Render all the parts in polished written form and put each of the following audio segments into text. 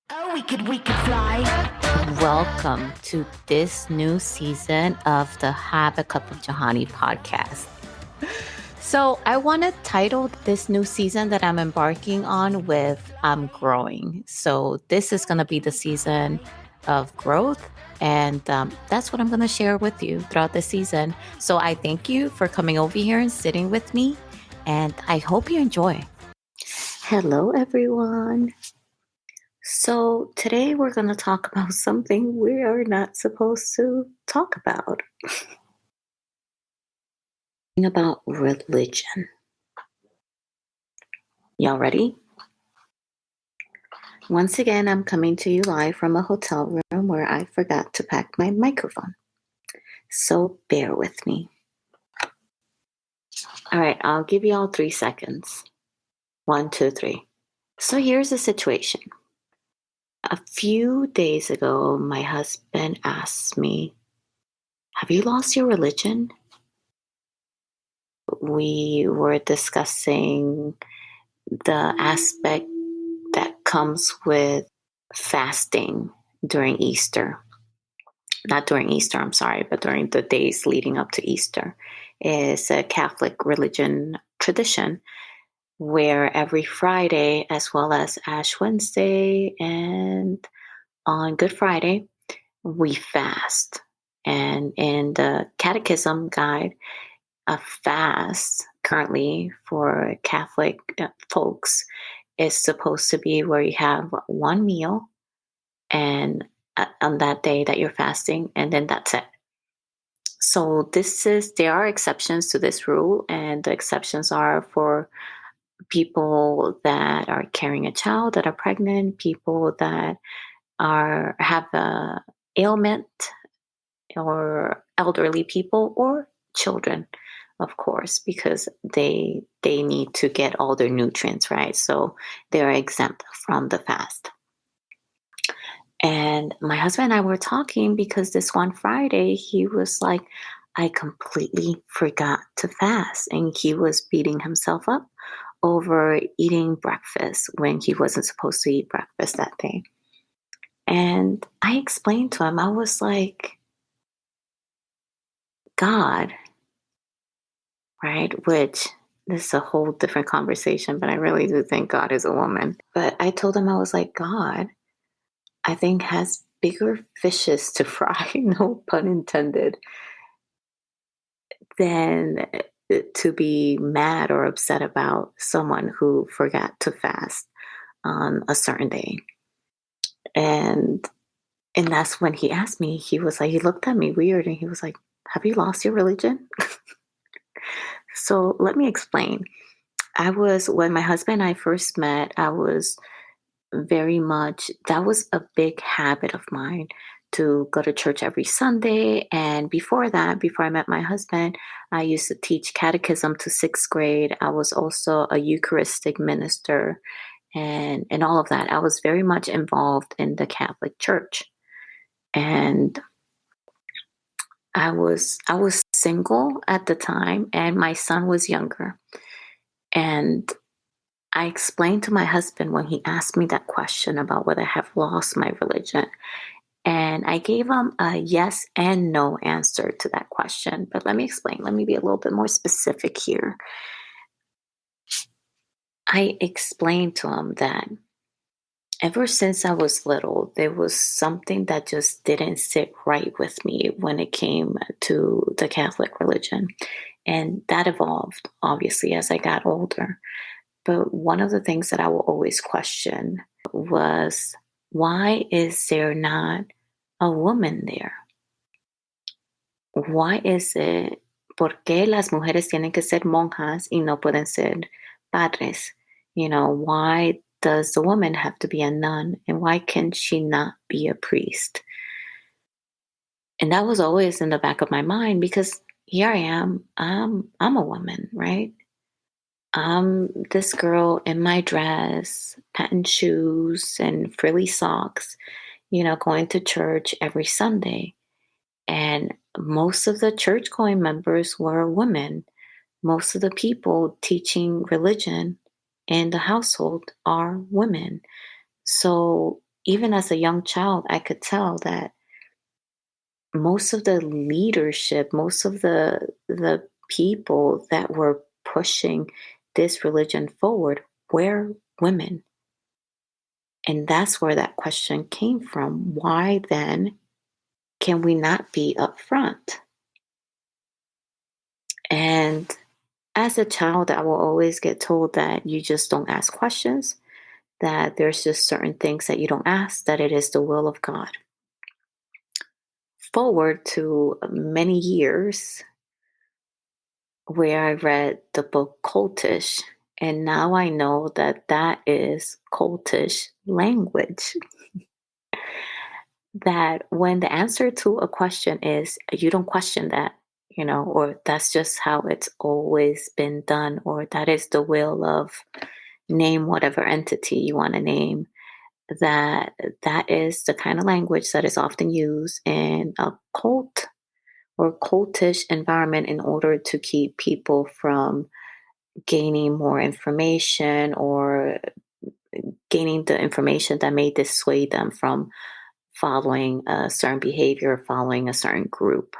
Oh, we could fly. Welcome to this new season of the Have a Cup of Jahani podcast. So, I want to title this new season that I'm embarking on with I'm Growing. So, this is going to be the season of growth. And that's what I'm going to share with you throughout the season. So, I thank you for coming over here and sitting with me. And I hope you enjoy. Hello, everyone. So, today we're going to talk about something we are not supposed to talk about. About religion. Y'all ready? Once again, I'm coming to you live from a hotel room where I forgot to pack my microphone. So, bear with me. All right, I'll give you all 3 seconds. 1, 2, 3. So, here's the situation. A few days ago, my husband asked me, "Have you lost your religion?" We were discussing the aspect that comes with fasting during Easter. Not during Easter, I'm sorry, but during the days leading up to Easter. Is a Catholic religion tradition where every Friday, as well as Ash Wednesday and on Good Friday, we fast. And in the Catechism Guide, a fast currently for Catholic folks is supposed to be where you have one meal and on that day that you're fasting, and then that's it. So there are exceptions to this rule, and the exceptions are for people that are carrying a child, that are pregnant, people that have a ailment, or elderly people, or children, of course, because they need to get all their nutrients, right? So they're exempt from the fast. And my husband and I were talking because this one Friday, he was like, "I completely forgot to fast." And he was beating himself up over eating breakfast when he wasn't supposed to eat breakfast that day. And I explained to him, I was like, God, right? Which this is a whole different conversation, but I really do think God is a woman. But I told him, I was like, God, I think has bigger fishes to fry, no pun intended, than to be mad or upset about someone who forgot to fast on a certain day. And that's when he asked me, he was like, he looked at me weird and he was like, "Have you lost your religion?" So let me explain. When my husband and I first met, I was that was a big habit of mine to go to church every Sunday. And before that, before I met my husband, I used to teach catechism to 6th grade. I was also a Eucharistic minister and all of that. I was very much involved in the Catholic Church. And I was single at the time and my son was younger. And I explained to my husband when he asked me that question about whether I have lost my religion. And I gave him a yes and no answer to that question. But let me explain. Let me be a little bit more specific here. I explained to him that ever since I was little, there was something that just didn't sit right with me when it came to the Catholic religion. And that evolved, obviously, as I got older. But one of the things that I will always question was, why is there not a woman there? Why is it, por qué las mujeres tienen que ser monjas y no pueden ser padres? Why does the woman have to be a nun and why can she not be a priest? And that was always in the back of my mind because here I am, I'm a woman, right? I'm this girl in my dress, patent shoes, and frilly socks, going to church every Sunday. And most of the church going members were women. Most of the people teaching religion in the household are women. So even as a young child, I could tell that most of the leadership, most of the people that were pushing this religion forward were women. And that's where that question came from. Why then can we not be upfront? And as a child, I will always get told that you just don't ask questions, that there's just certain things that you don't ask, that it is the will of God. Forward to many years where I read the book Cultish, and now I know that that is cultish language. That when the answer to a question is, you don't question that, or that's just how it's always been done, or that is the will of, name whatever entity you want to name, that that is the kind of language that is often used in a cult or cultish environment in order to keep people from gaining more information or gaining the information that may dissuade them from following a certain behavior, following a certain group.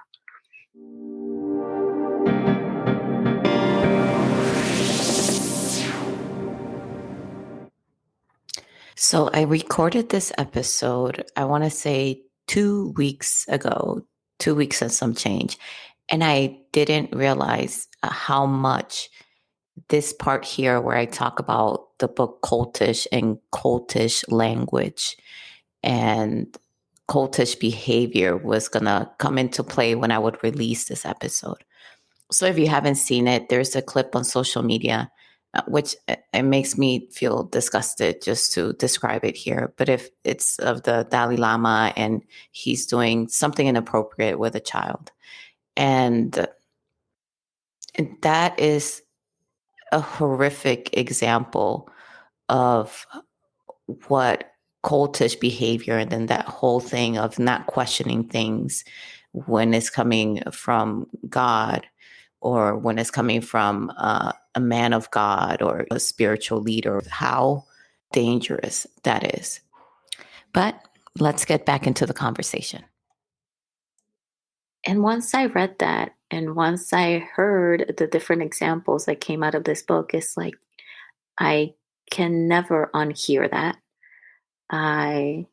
So I recorded this episode, I want to say 2 weeks ago, 2 weeks and some change. And I didn't realize how much this part here where I talk about the book Cultish and cultish language and cultish behavior was going to come into play when I would release this episode. So if you haven't seen it, there's a clip on social media, which it makes me feel disgusted just to describe it here. But if it's of the Dalai Lama and he's doing something inappropriate with a child, and that is a horrific example of what cultish behavior, and then that whole thing of not questioning things when it's coming from God or when it's coming from a man of God or a spiritual leader, how dangerous that is. But let's get back into the conversation. And once I read that, and once I heard the different examples that came out of this book, it's like I can never unhear that. I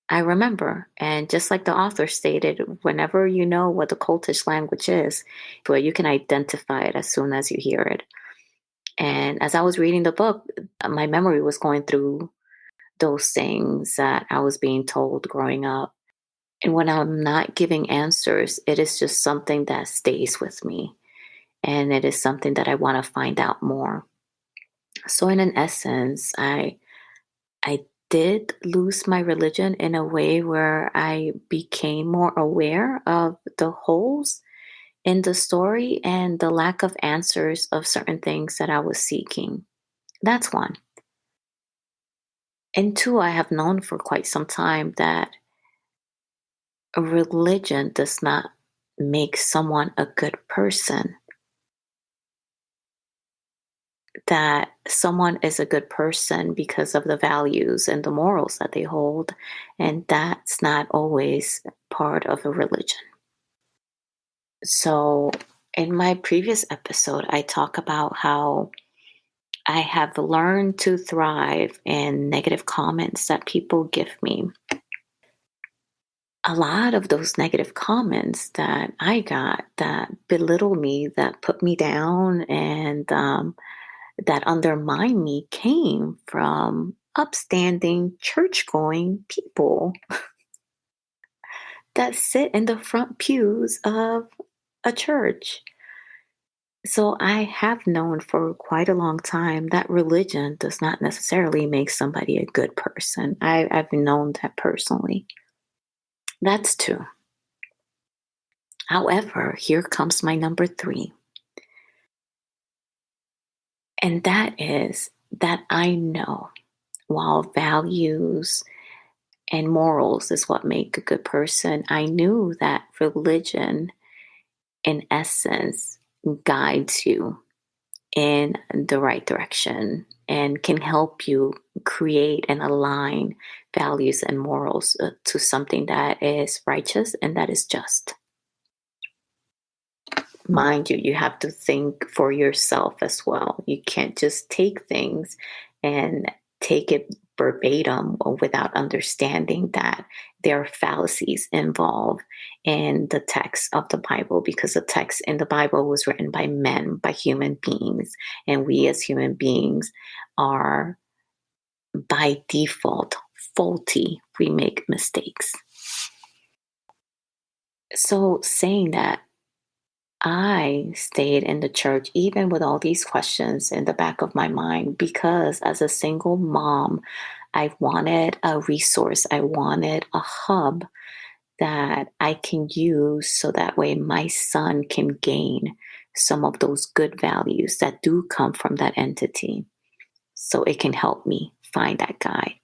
I remember, and just like the author stated, whenever you know what the cultish language is, but you can identify it as soon as you hear it. And as I was reading the book, my memory was going through those things that I was being told growing up. And when I'm not giving answers, it is just something that stays with me. And it is something that I want to find out more. So in an essence, I did lose my religion in a way where I became more aware of the holes in the story and the lack of answers of certain things that I was seeking. That's one. And two, I have known for quite some time that a religion does not make someone a good person. That someone is a good person because of the values and the morals that they hold, and that's not always part of a religion. So, in my previous episode, I talk about how I have learned to thrive in negative comments that people give me. A lot of those negative comments that I got that belittle me, that put me down, and that undermined me came from upstanding church-going people that sit in the front pews of a church. So I have known for quite a long time that religion does not necessarily make somebody a good person. I've known that personally. That's two. However, here comes my number three. And that is that I know while values and morals is what make a good person, I knew that religion, in essence, guides you in the right direction and can help you create and align values and morals to something that is righteous and that is just. Mind you, you have to think for yourself as well. You can't just take things and take it verbatim without understanding that there are fallacies involved in the text of the Bible, because the text in the Bible was written by men, by human beings, and we as human beings are by default faulty. We make mistakes. So saying that, I stayed in the church even with all these questions in the back of my mind, because as a single mom, I wanted a resource. I wanted a hub that I can use so that way my son can gain some of those good values that do come from that entity. So it can help me find that guide.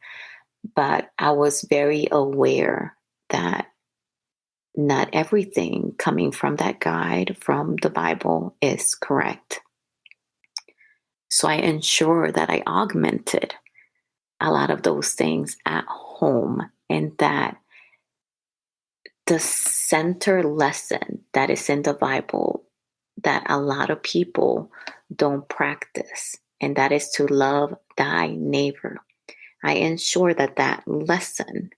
But I was very aware that not everything coming from that guide from the Bible is correct. So I ensure that I augmented a lot of those things at home, and that the center lesson that is in the Bible that a lot of people don't practice, and that is to love thy neighbor. I ensure that that lesson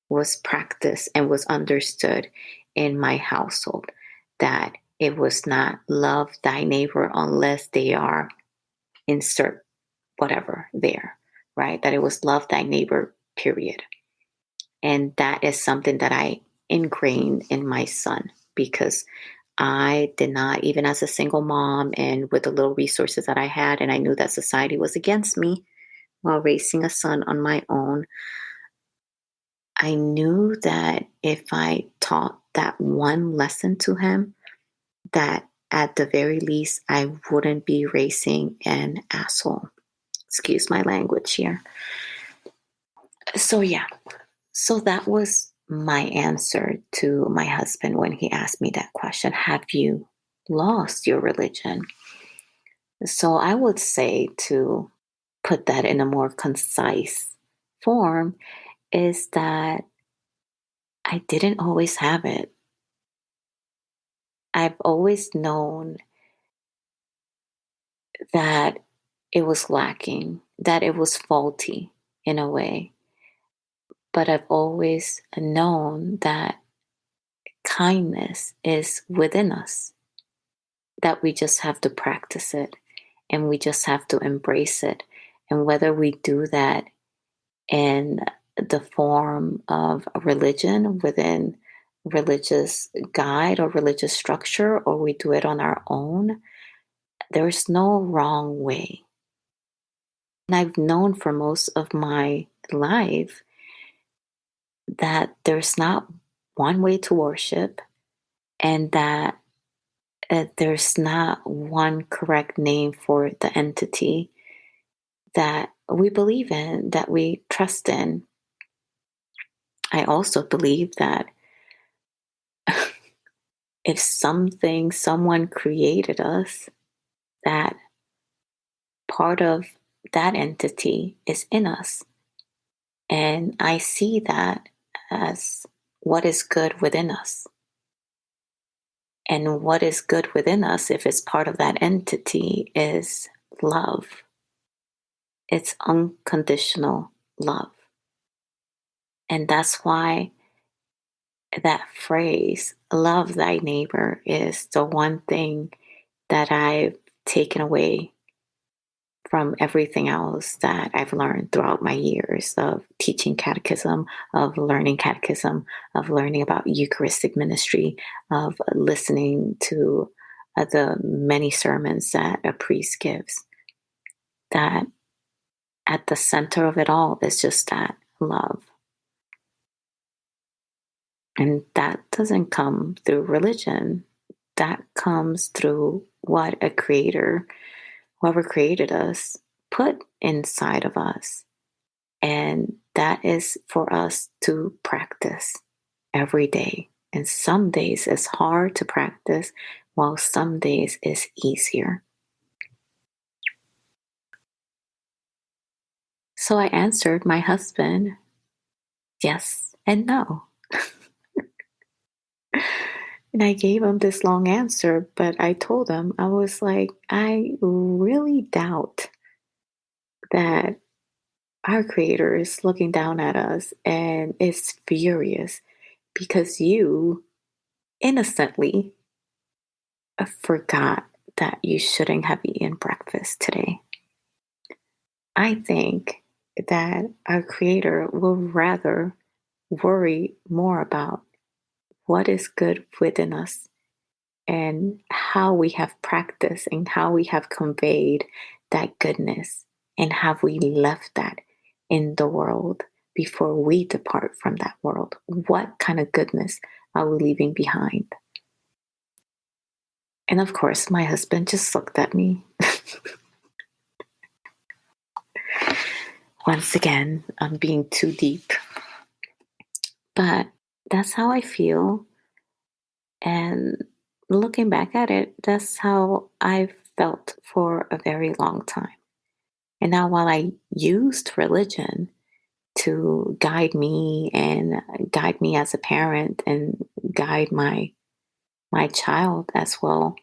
was practiced and was understood in my household, that it was not love thy neighbor unless they are insert whatever there, right? That it was love thy neighbor, period. And that is something that I ingrained in my son, because I did not, even as a single mom and with the little resources that I had, and I knew that society was against me while raising a son on my own, I knew that if I taught that one lesson to him, that at the very least, I wouldn't be raising an asshole. Excuse my language here. So, yeah. So that was my answer to my husband when he asked me that question. Have you lost your religion? So I would say, to put that in a more concise form, is that I didn't always have it. I've always known that it was lacking, that it was faulty in a way. But I've always known that kindness is within us, that we just have to practice it and we just have to embrace it. And whether we do that in the form of a religion within religious guide or religious structure, or we do it on our own, there's no wrong way. And I've known for most of my life that there's not one way to worship, and that there's not one correct name for the entity that we believe in, that we trust in. I also believe that if someone created us, that part of that entity is in us. And I see that as what is good within us. And what is good within us, if it's part of that entity, is love. It's unconditional love. And that's why that phrase, love thy neighbor, is the one thing that I've taken away from everything else that I've learned throughout my years of teaching catechism, of learning catechism, of learning about Eucharistic ministry, of listening to the many sermons that a priest gives. That at the center of it all is just that love. And that doesn't come through religion. That comes through what a creator, whoever created us, put inside of us. And that is for us to practice every day. And some days it's hard to practice, while some days it's easier. So I answered my husband yes and no. And I gave him this long answer, but I told him, I was like, I really doubt that our creator is looking down at us and is furious because you innocently forgot that you shouldn't have eaten breakfast today. I think that our creator will rather worry more about what is good within us and how we have practiced and how we have conveyed that goodness and have we left that in the world before we depart from that world. What kind of goodness are we leaving behind? And of course, my husband just looked at me. Once again, I'm being too deep. But that's how I feel. And looking back at it, that's how I've felt for a very long time. And now, while I used religion to guide me and guide me as a parent and guide my child as well,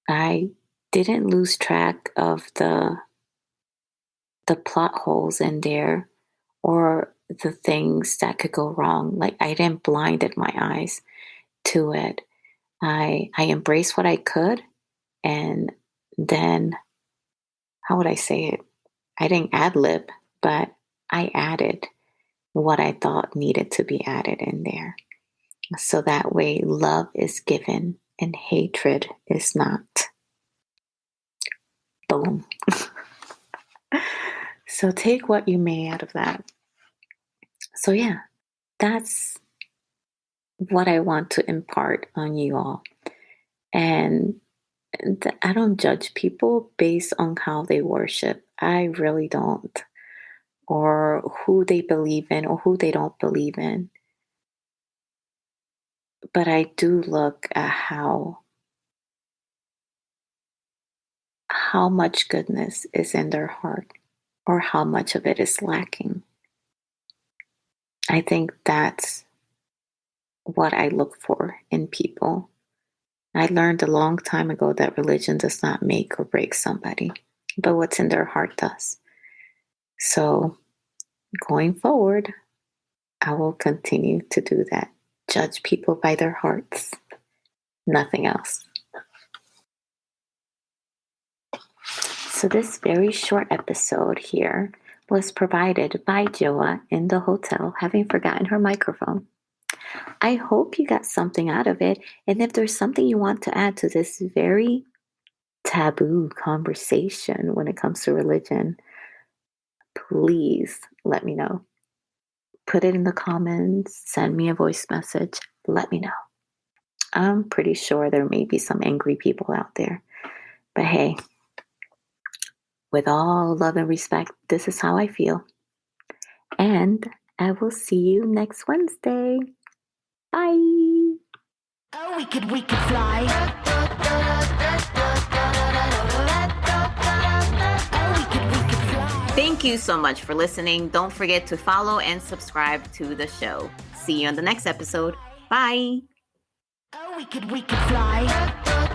I didn't lose track of the plot holes in there or the things that could go wrong. Like I didn't blinded my eyes to it. I embraced what I could, and then how would I say it? I didn't ad lib, but I added what I thought needed to be added in there. So that way love is given and hatred is not. Boom. So take what you may out of that. So yeah, that's what I want to impart on you all. And I don't judge people based on how they worship. I really don't. Or who they believe in or who they don't believe in. But I do look at how much goodness is in their heart or how much of it is lacking. I think that's what I look for in people. I learned a long time ago that religion does not make or break somebody, but what's in their heart does. So going forward, I will continue to do that. Judge people by their hearts, nothing else. So this very short episode here was provided by Joa in the hotel, having forgotten her microphone. I hope you got something out of it. And if there's something you want to add to this very taboo conversation when it comes to religion, please let me know. Put it in the comments, send me a voice message, let me know. I'm pretty sure there may be some angry people out there. But hey, with all love and respect, this is how I feel. And I will see you next Wednesday. Bye. Oh, we could fly. Thank you so much for listening. Don't forget to follow and subscribe to the show. See you on the next episode. Bye. Oh, we could fly.